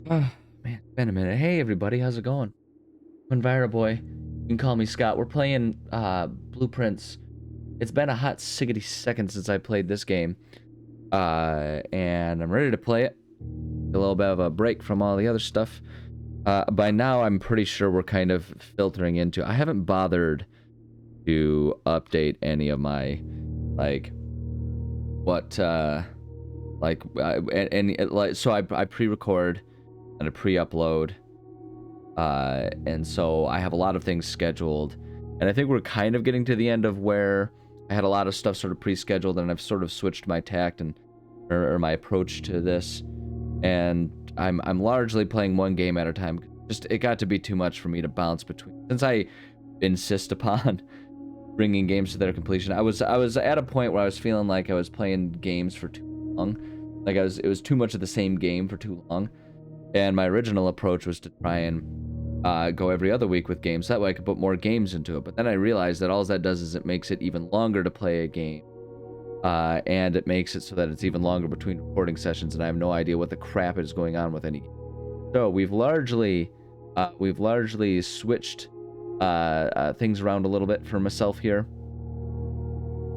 Oh, man, it's been a minute. Hey, everybody, how's it going? I'm Boy. You can call me Scott. We're playing Blueprints. It's been a hot siggity second since I played this game, and I'm ready to play it. A little bit of a break from all the other stuff. By now, I'm pretty sure we're kind of filtering into. I haven't bothered to update any of my like what like any like so I pre-record and I pre-upload. And so I have a lot of things scheduled, and I think we're kind of getting to the end of where I had a lot of stuff sort of pre-scheduled, and I've sort of switched my tact and or my approach to this, and I'm largely playing one game at a time. Just it got to be too much for me to bounce between, since I insist upon bringing games to their completion. I was at a point where I was feeling like I was playing games for too long, like it was too much of the same game for too long. And my original approach was to try and go every other week with games. That way I could put more games into it. But then I realized that all that does is it makes it even longer to play a game. And it makes it so that it's even longer between recording sessions, and I have no idea what the crap is going on with any game. So we've largely switched things around a little bit for myself here.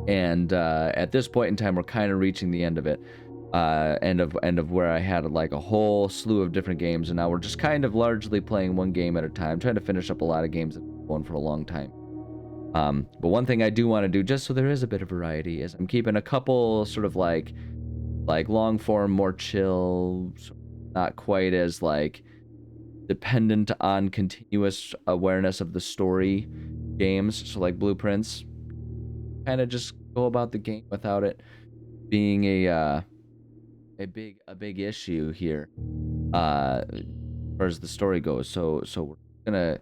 And at this point in time, we're kind of reaching the end of it. End of where I had like a whole slew of different games, and now we're just kind of largely playing one game at a time, trying to finish up a lot of games that have been going for a long time. But one thing I do want to do, just so there is a bit of variety, is I'm keeping a couple sort of like long form, more chill, not quite as like dependent on continuous awareness of the story games. So like Blueprints, kind of just go about the game without it being a big issue here, as far as the story goes. So we're gonna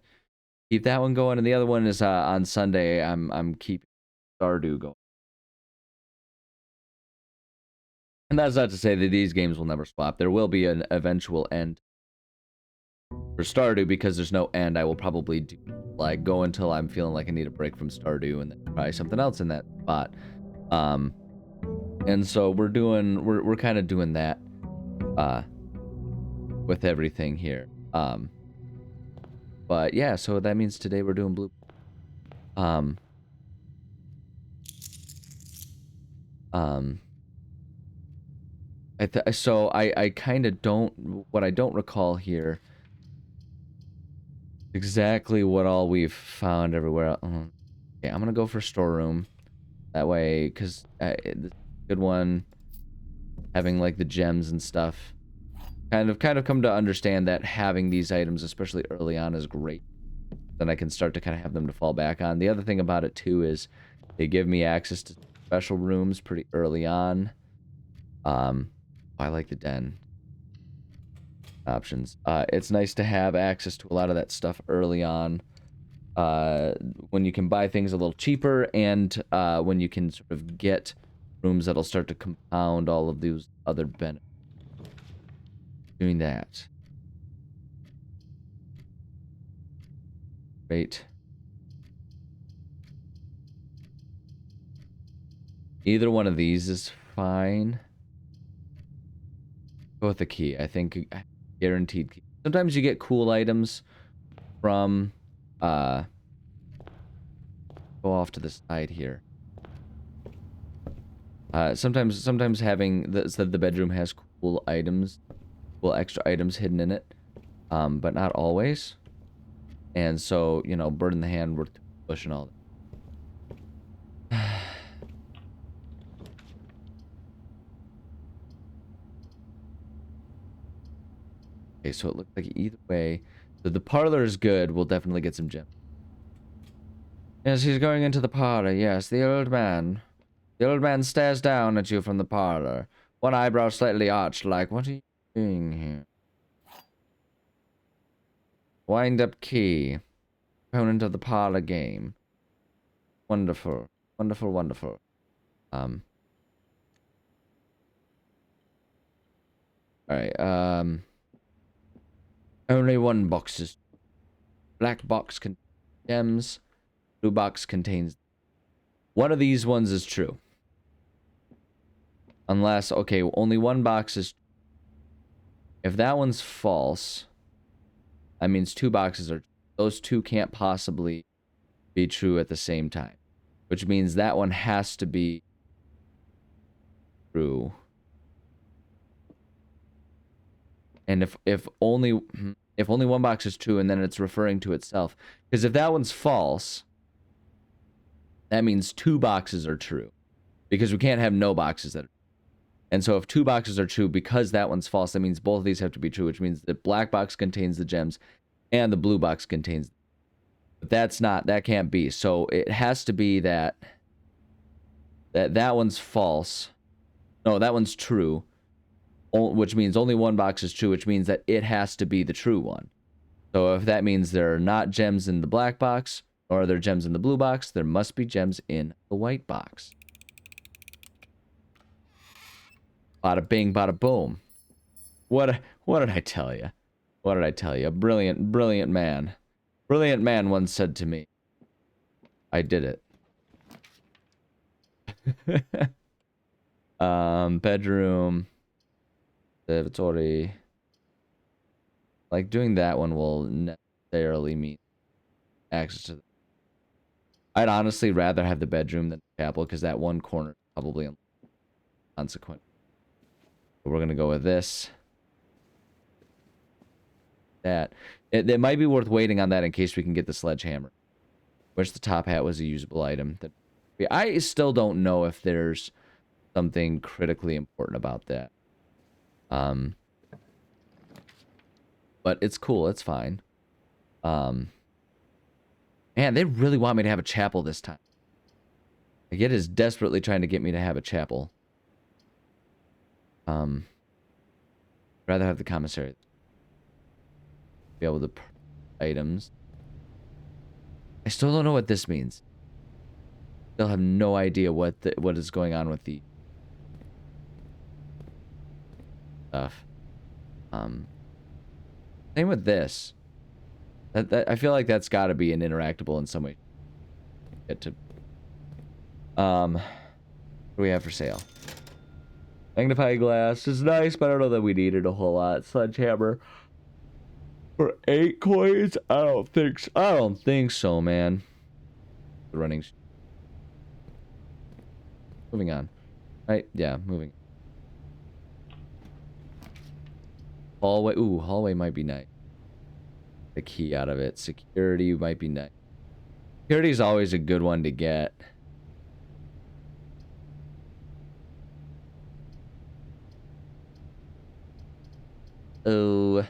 keep that one going, and the other one is on Sunday. I'm keeping Stardew going, and that's not to say that these games will never swap. There will be an eventual end for Stardew, because there's no end. I will probably do like go until I'm feeling like I need a break from Stardew, and then try something else in that spot. And so we're kind of doing that with everything here. But yeah, so that means today we're doing blue. Um, I kind of don't, what I don't recall here exactly what all we've found everywhere. Okay, I'm gonna go for storeroom that way, because it's a good one, having like the gems and stuff. Kind of come to understand that having these items, especially early on, is great. Then I can start to kind of have them to fall back on. The other thing about it too is they give me access to special rooms pretty early on. I like the den options. It's nice to have access to a lot of that stuff early on, when you can buy things a little cheaper, and when you can sort of get rooms that'll start to compound all of these other benefits. Doing that. Great. Either one of these is fine. Go with the key. I think guaranteed key. Sometimes you get cool items from go off to the side here. Sometimes having the bedroom has cool items, cool extra items hidden in it, but not always. And so, you know, bird in the hand, we're pushing all that. Okay, so it looks like either way, so the parlor is good. We'll definitely get some gems. Yes, he's going into the parlor. Yes, the old man. The old man stares down at you from the parlor, one eyebrow slightly arched, like, what are you doing here? Wind-up key. Opponent of the parlor game. Wonderful. Wonderful, wonderful. Alright, only one box is... Black box contains gems. Blue box contains... One of these ones is true. Unless, okay, only one box is... If that one's false, that means 2 boxes are... Those two can't possibly be true at the same time. Which means that one has to be true. And if only one box is true and then it's referring to itself. Because if that one's false, that means 2 boxes are true. Because we can't have no boxes that are true. And so if 2 boxes are true, because that one's false, that means both of these have to be true, which means the black box contains the gems and the blue box contains... But that can't be. So it has to be that one's false. No, that one's true. Which means only one box is true, which means that it has to be the true one. So if that means there are not gems in the black box, or are there gems in the blue box, there must be gems in the white box. Bada bing, bada boom. What did I tell you? What did I tell you? A brilliant man. Brilliant man once said to me, I did it. Bedroom. Observatory. Like, doing that one will necessarily mean access to... I'd honestly rather have the bedroom than the chapel, because that one corner is probably consequent. We're going to go with this. That. It might be worth waiting on that in case we can get the sledgehammer. Which the top hat was a usable item. I still don't know if there's something critically important about that. But it's cool. It's fine. Man, they really want me to have a chapel this time. Like, it is desperately trying to get me to have a chapel. Rather have the commissary. Be able to items. I still don't know what this means. Still have no idea what is going on with the stuff. Same with this. That I feel like that's got to be an interactable in some way. Get to. What do we have for sale? Magnifying glass is nice, but I don't know that we need it a whole lot. Sledgehammer for 8 coins? I don't think so, man. The running. Moving on. Right? Yeah, moving. Hallway. Ooh, hallway might be nice. The key out of it. Security might be nice. Security is always a good one to get. Oh.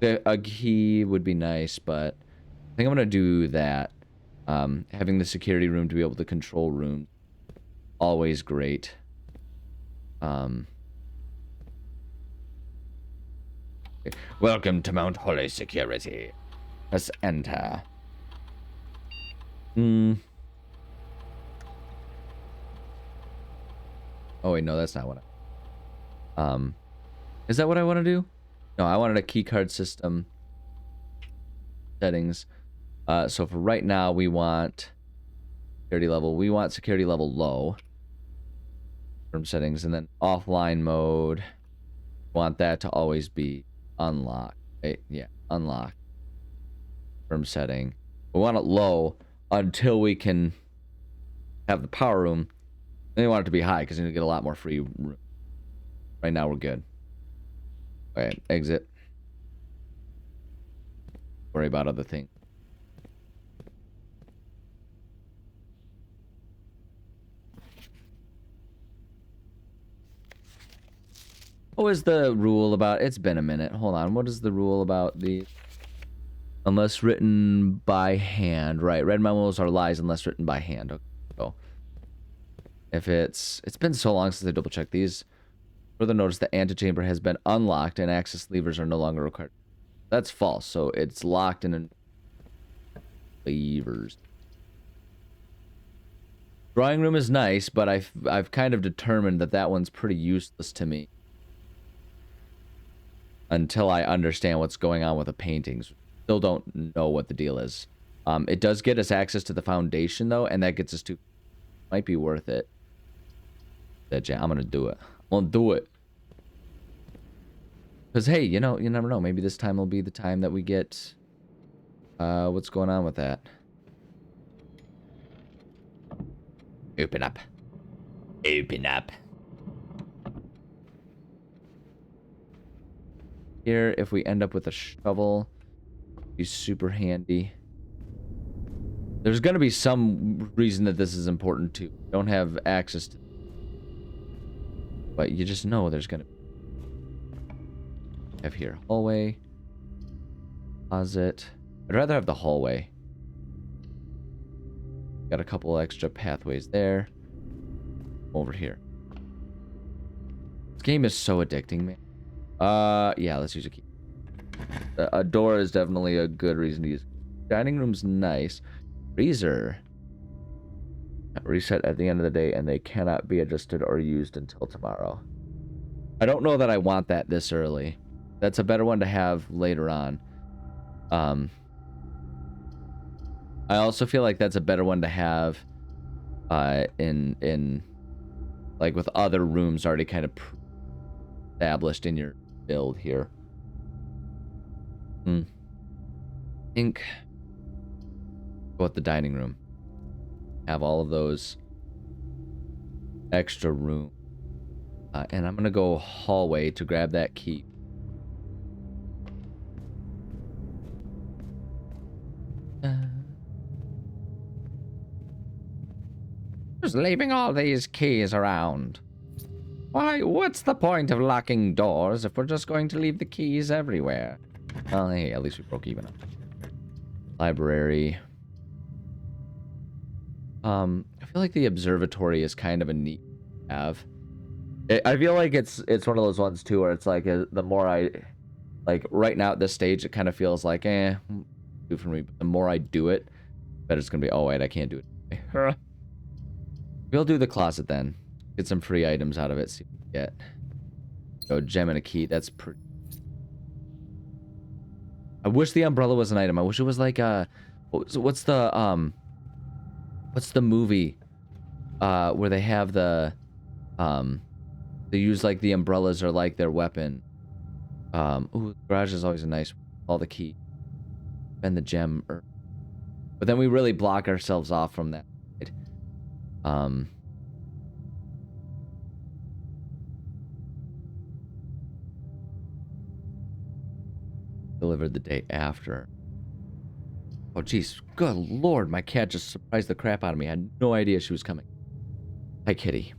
A key would be nice, but I think I'm going to do that. Having the security room to be able to control rooms. Always great. Welcome to Mount Holly Security. Let's enter. Oh wait, no, that's not what is that what I want to do? No, I wanted a keycard system settings. So for right now, we want security level. We want security level low. From settings, and then offline mode. Want that to always be unlocked. Right? Yeah, unlock. From setting. We want it low until we can have the power room. Then we want it to be high because you get a lot more free room. Right now we're good. Okay, exit. Worry about other things. What was the rule about... It's been a minute. Hold on. What is the rule about the... Unless written by hand. Right. Red memos are lies unless written by hand. Okay. So if it's been so long since I double checked these. Further notice the antechamber has been unlocked and access levers are no longer required. That's false. So it's locked in levers. Drawing room is nice, but I've kind of determined that one's pretty useless to me. Until I understand what's going on with the paintings. Still don't know what the deal is. It does get us access to the foundation, though, and that gets us to... Might be worth it. I'm gonna do it. I'm gonna do it. Because, hey, you know, you never know. Maybe this time will be the time that we get... what's going on with that? Open up. Open up. Here, if we end up with a shovel, be super handy. There's going to be some reason that this is important too. Don't have access to, but you just know there's going to have here hallway, closet. I'd rather have the hallway. Got a couple extra pathways there. Over here. This game is so addicting, man. Yeah, let's use a key. A door is definitely a good reason to use. Dining room's nice. Freezer. Reset at the end of the day, and they cannot be adjusted or used until tomorrow. I don't know that I want that this early. That's a better one to have later on. I also feel like that's a better one to have in like with other rooms already kind of established in your build here. I think go with the dining room. Have all of those extra room. And I'm going to go hallway to grab that key. Just leaving all these keys around. Why, what's the point of locking doors if we're just going to leave the keys everywhere? Well, hey, at least we broke even. Library. I feel like the observatory is kind of a neat to have. I feel like it's one of those ones too where it's like the more I like right now at this stage it kind of feels like do for me, but the more I do it, better it's gonna be. Oh wait, I can't do it. We'll do the closet then. Get some free items out of it. See what we get. Go gem and a key. That's pretty. I wish the umbrella was an item. I wish it was like what's the movie where they have the they use like the umbrellas or like their weapon. Ooh, the garage is always a nice all the key. And the gem but then we really block ourselves off from that. Delivered the day after. Oh jeez, good lord, my cat just surprised the crap out of me. I had no idea she was coming. Hi kitty.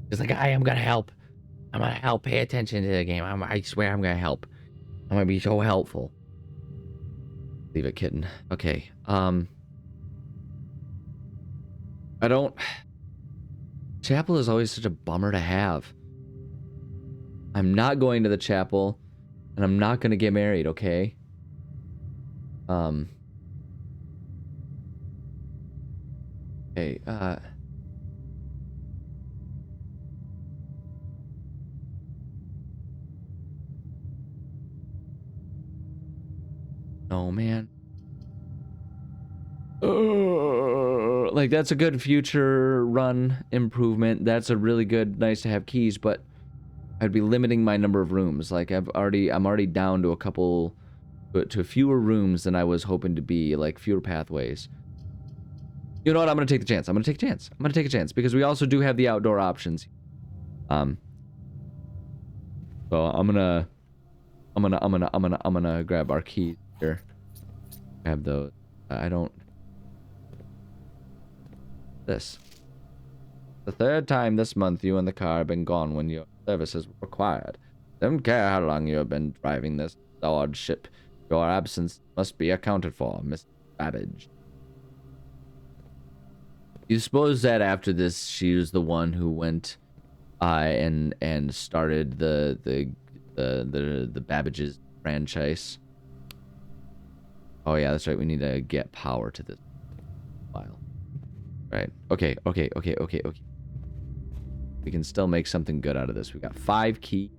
She's like, I am gonna help. I'm gonna help. Pay attention to the game. I swear I'm gonna help. I'm gonna be so helpful. Leave it, kitten. Okay. I don't... Chapel is always such a bummer to have. I'm not going to the chapel, and I'm not gonna get married, okay? Okay, oh, man. Like, that's a good future run improvement. That's a really good, nice to have keys, but I'd be limiting my number of rooms. Like, I'm already down to to fewer rooms than I was hoping to be, like, fewer pathways. You know what? I'm gonna take the chance. I'm gonna take a chance. I'm gonna take a chance, because we also do have the outdoor options. So I'm gonna grab our keys here. Grab those. I don't... This. The third time this month you and the car have been gone when your services were required. Don't care how long you have been driving this odd ship. Your absence must be accounted for, Miss Babbage. You suppose that after this, she was the one who went and started the Babbage's franchise. Oh yeah, that's right. We need to get power to this file. Right. Okay. We can still make something good out of this. We got 5 keys.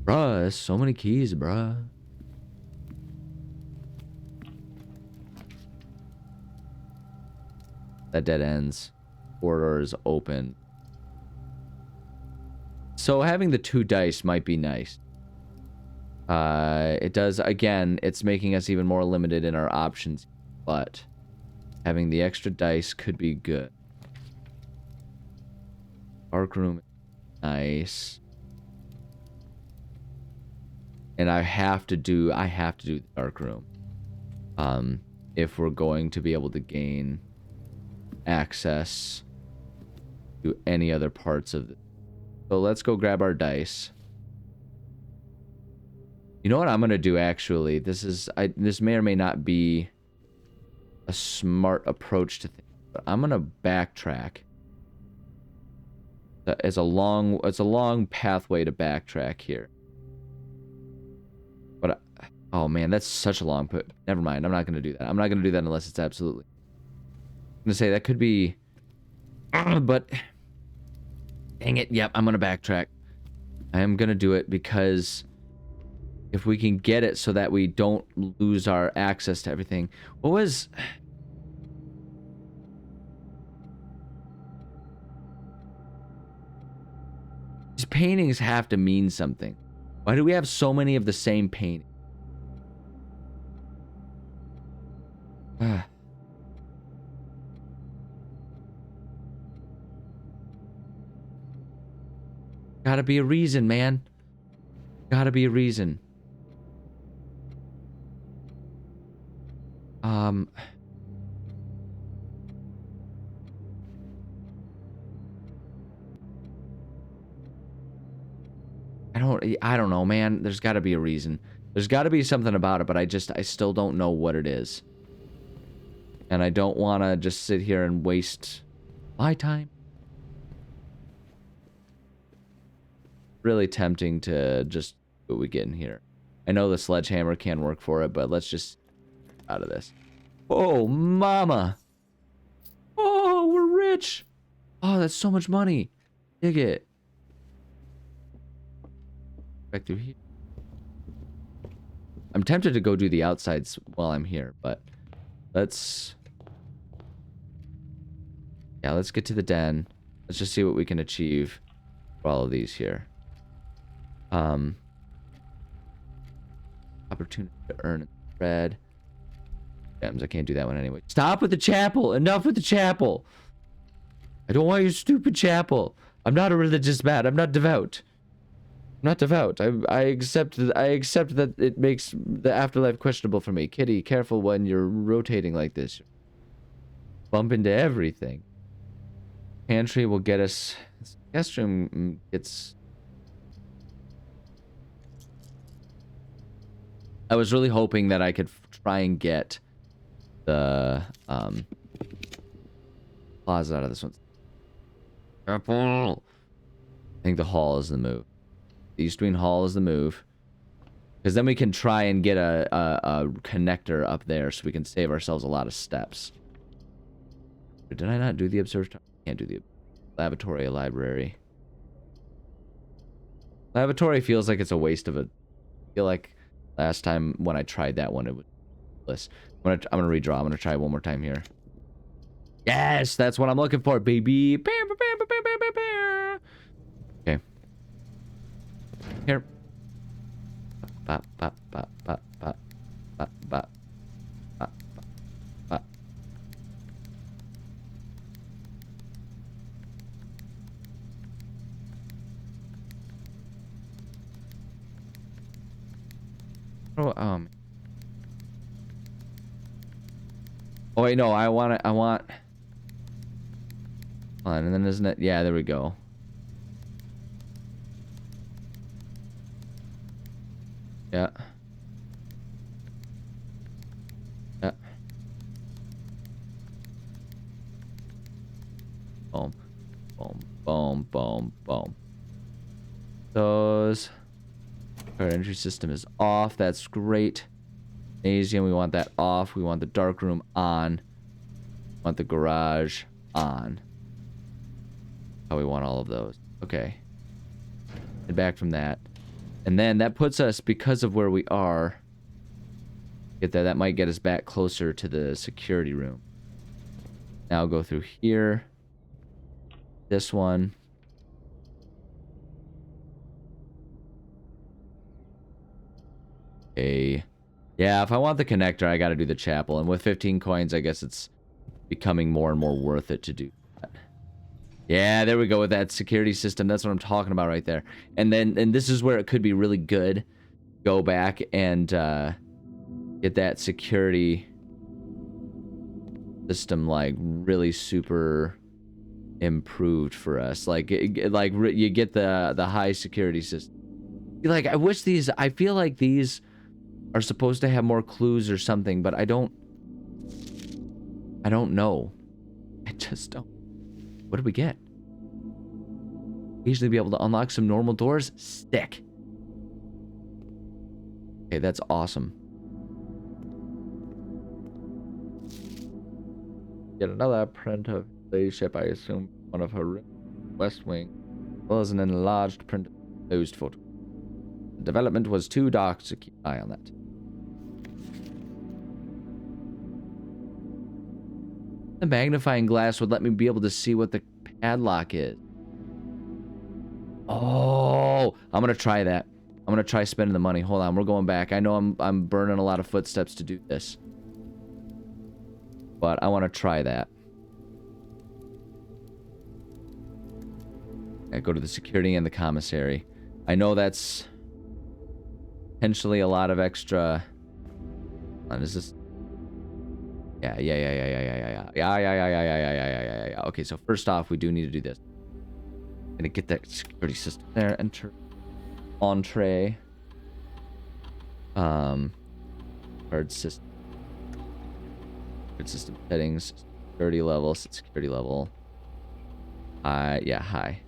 Bruh, there's so many keys, bruh. That dead ends. Corridor is open. So having the 2 dice might be nice. It does, again, it's making us even more limited in our options, but having the extra dice could be good. Dark room, nice. And I have to do the dark room. If we're going to be able to gain access to any other parts of it. So let's go grab our dice. You know what I'm gonna do actually? This may or may not be a smart approach to things, but I'm gonna backtrack. It's a long pathway to backtrack here. But oh man, that's such a long put. Never mind. I'm not gonna do that. I'm not gonna do that unless it's absolutely. I'm gonna say that could be, but dang it. Yep, I'm gonna backtrack. I am gonna do it because if we can get it so that we don't lose our access to everything. What was... These paintings have to mean something. Why do we have so many of the same painting? Gotta be a reason, man. Gotta be a reason. I don't know, man. There's got to be a reason. There's got to be something about it, but I still don't know what it is. And I don't want to just sit here and waste my time. Really tempting to just do what we get in here. I know the sledgehammer can work for it, but let's just out of this. Oh, mama. Oh, we're rich. Oh, that's so much money. Dig it. Back through here. I'm tempted to go do the outsides while I'm here, but let's get to the den. Let's just see what we can achieve for all of these here. Opportunity to earn red gems. I can't do that one anyway. Stop with the chapel. Enough with the chapel. I don't want your stupid chapel. I'm not a religious man. I'm not devout. I'm not devout. I accept that it makes the afterlife questionable for me. Kitty, careful when you're rotating like this. Bump into everything. Pantry will get us. Guest room gets. I was really hoping that I could try and get the closet out of this one. I think the hall is the move. The East Wing Hall is the move. Because then we can try and get a connector up there so we can save ourselves a lot of steps. Did I not do the observatory? Can't do the lavatory, library. Lavatory feels like it's a waste of a... I feel like last time when I tried that one, it was useless. I'm gonna redraw. I'm gonna try one more time here. Yes, that's what I'm looking for, baby. Okay. Here. Bop, bop, bop, bop, bop, bop, bop, bop, bop. Oh, oh wait, no, I want. Hold on, and then isn't it? Yeah, there we go. Yeah. Yeah. Boom. Boom. Boom. Boom. Boom. Those. Our entry system is off. That's great. Gymnasium, we want that off. We want the dark room on. We want the garage on. How we want all of those. Okay. Head back from that. And then that puts us, because of where we are, get there, that might get us back closer to the security room. Now go through here. This one. Okay. Yeah, if I want the connector, I gotta do the chapel. And with 15 coins, I guess it's becoming more and more worth it to do that. Yeah, there we go with that security system. That's what I'm talking about right there. And this is where it could be really good. Go back and get that security system like really super improved for us. Like you get the high security system. Like I feel like these are supposed to have more clues or something, but I don't know. I just don't. What did we get? Usually be able to unlock some normal doors. Sick. Okay, that's awesome. Get another print of the ship, I assume one of her west wing, as well as an enlarged print of closed photo. The development was too dark to keep an eye on that. The magnifying glass would let me be able to see what the padlock is. Oh, I'm gonna try that. I'm gonna try spending the money. Hold on, we're going back. I know I'm burning a lot of footsteps to do this, but I want to try that. I go to the security and the commissary. I know that's potentially a lot of extra. Hold on, is this? Yeah. Okay, so first off, we do need to do this. Gonna get that security system there. Enter entree. Card system. Card system settings. Security level. Set security level. Yeah, high.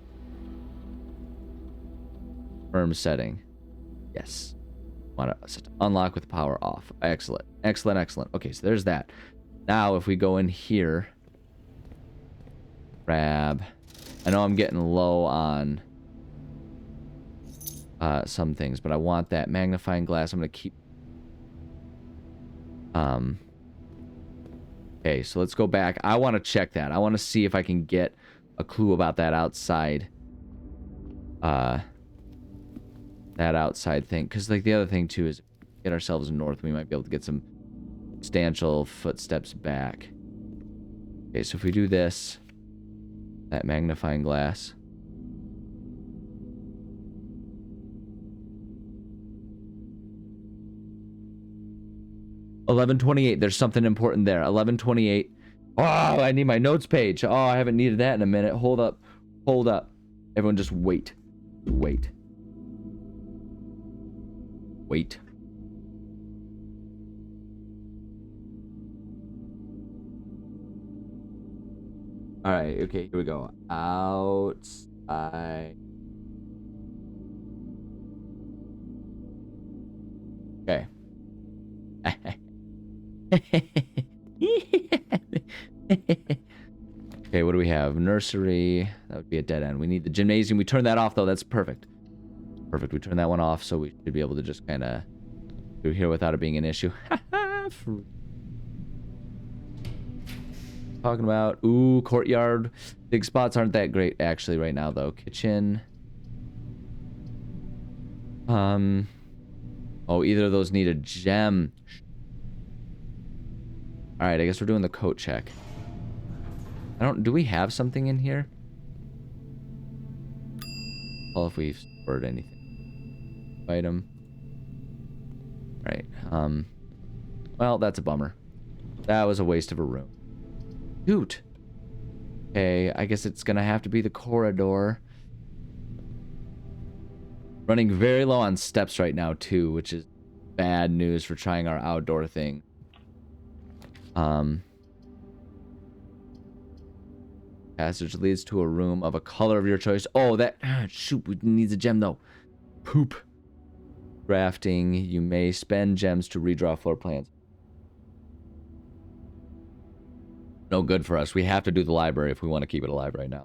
Firm setting. Yes. Want to set unlock with power off. Excellent. Excellent. Okay, so there's that. Now, if we go in here, grab. I know I'm getting low on some things, but I want that magnifying glass. I'm gonna keep. Okay, so let's go back. I want to check that. I want to see if I can get a clue about that outside. That outside thing, because like the other thing too is, get ourselves north, we might be able to get some substantial footsteps back. Okay, so if we do this, that magnifying glass. $11.28. There's something important there. $11.28. Oh, I need my notes page. Oh, I haven't needed that in a minute. Hold up. Everyone just wait. Wait. All right. Okay. Here we go. Outside. Okay. Okay, what do we have? Nursery. That would be a dead end. We need the gymnasium. We turned that off, though. That's perfect. Perfect. We turned that one off, so we should be able to just kind of do here without it being an issue. Talking about, ooh, courtyard. Big spots aren't that great, actually, right now, though. Kitchen. Oh, either of those need a gem. All right, I guess we're doing the coat check. Do we have something in here? Well, if we've stored anything. Item. All right. Well, that's a bummer. That was a waste of a room. Shoot. Okay, I guess it's gonna have to be the corridor. Running very low on steps right now, too, which is bad news for trying our outdoor thing. Passage leads to a room of a color of your choice. Oh, that... shoot, we needs a gem, though. Poop. Crafting. You may spend gems to redraw floor plans. No good for us. We have to do the library if we want to keep it alive right now.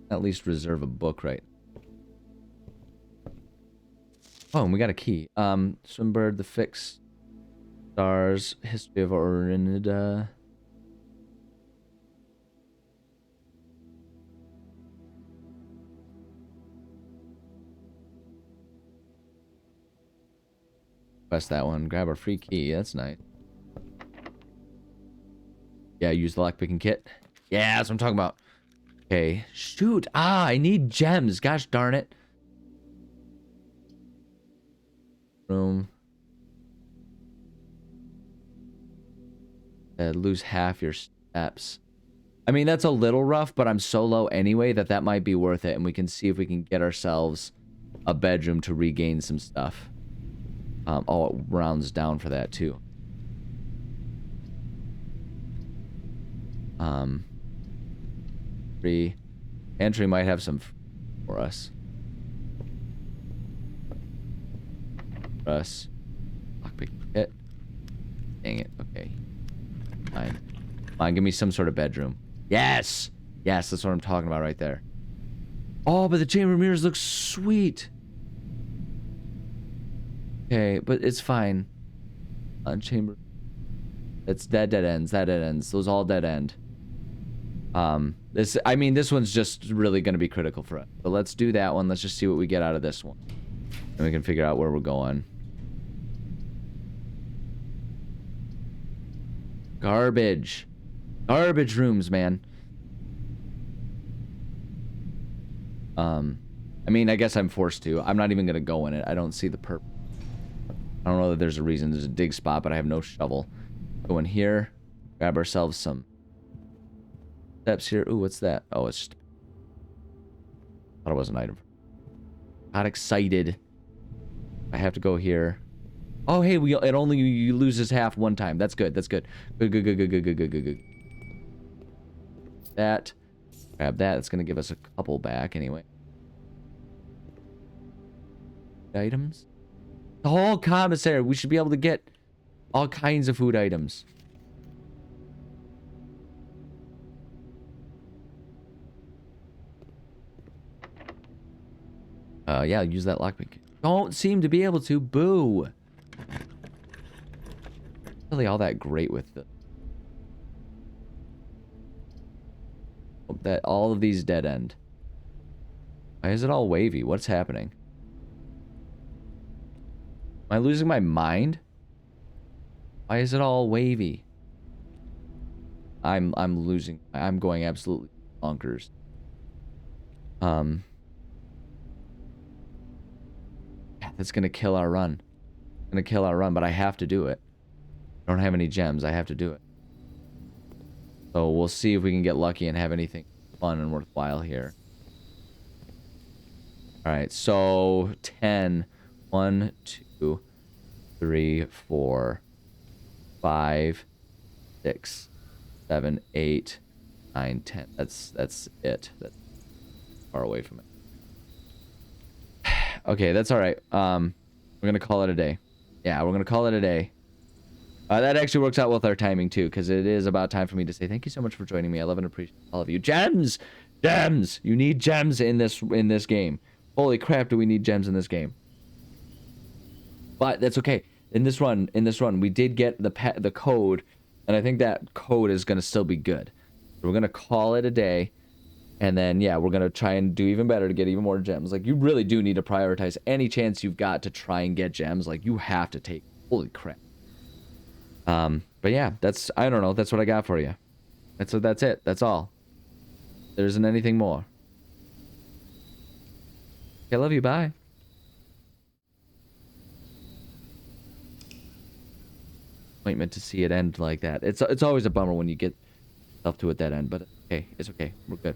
At least reserve a book, right? Oh, and we got a key. Swimbird, the Fix, Stars, History of Orinida. Press that one. Grab our free key. That's nice. Yeah, use the lockpicking kit. Yeah, that's what I'm talking about. Okay. Shoot. I need gems. Gosh darn it. Room. Lose half your steps. I mean, that's a little rough, but I'm so low anyway that might be worth it. And we can see if we can get ourselves a bedroom to regain some stuff. Oh, it rounds down for that too. Free. Entry might have some for us. Lockpick kit. Dang it. Okay. Fine. Fine, give me some sort of bedroom. Yes! Yes, that's what I'm talking about right there. Oh, but the chamber mirrors look sweet. Okay, but it's fine. Chamber. It's dead ends. That dead ends. Those all dead end. I mean, this one's just really going to be critical for us. But let's do that one. Let's just see what we get out of this one. And we can figure out where we're going. Garbage. Garbage rooms, man. I mean, I guess I'm forced to. I'm not even going to go in it. I don't see the purpose. I don't know that there's a reason. There's a dig spot, but I have no shovel. Go in here. Grab ourselves some steps here. Ooh, what's that? Oh, it's just... thought it was an item. Got excited. I have to go here. Oh, hey, it only loses half one time. That's good. That's good. Good. That. Grab that. It's going to give us a couple back anyway. Items. The whole commissary. We should be able to get all kinds of food items. Yeah, use that lockpick. Don't seem to be able to. Boo. Really all that great with the... that all of these dead end. Why is it all wavy? What's happening? Am I losing my mind? Why is it all wavy? I'm losing. I'm going absolutely bonkers. That's gonna kill our run. Gonna kill our run, but I have to do it. I don't have any gems. I have to do it. So we'll see if we can get lucky and have anything fun and worthwhile here. Alright, so 10. 1, 2, 3, 4, 5, 6, 7, 8, 9, 10. That's it. That's far away from it. Okay, that's alright. We're gonna call it a day. Yeah, we're gonna call it a day. That actually works out with our timing too, because it is about time for me to say thank you so much for joining me. I love and appreciate all of you. Gems! Gems! You need gems in this game. Holy crap, do we need gems in this game. But that's okay. In this run, we did get the code, and I think that code is gonna still be good. So we're gonna call it a day, and then yeah, we're gonna try and do even better to get even more gems. Like, you really do need to prioritize any chance you've got to try and get gems. Like, you have to take. Holy crap. But yeah, I don't know. That's what I got for you. That's it. That's all. There isn't anything more. Okay, I love you. Bye. Appointment to see it end like that. It's always a bummer when you get stuff to a dead end, but okay, it's okay. We're good.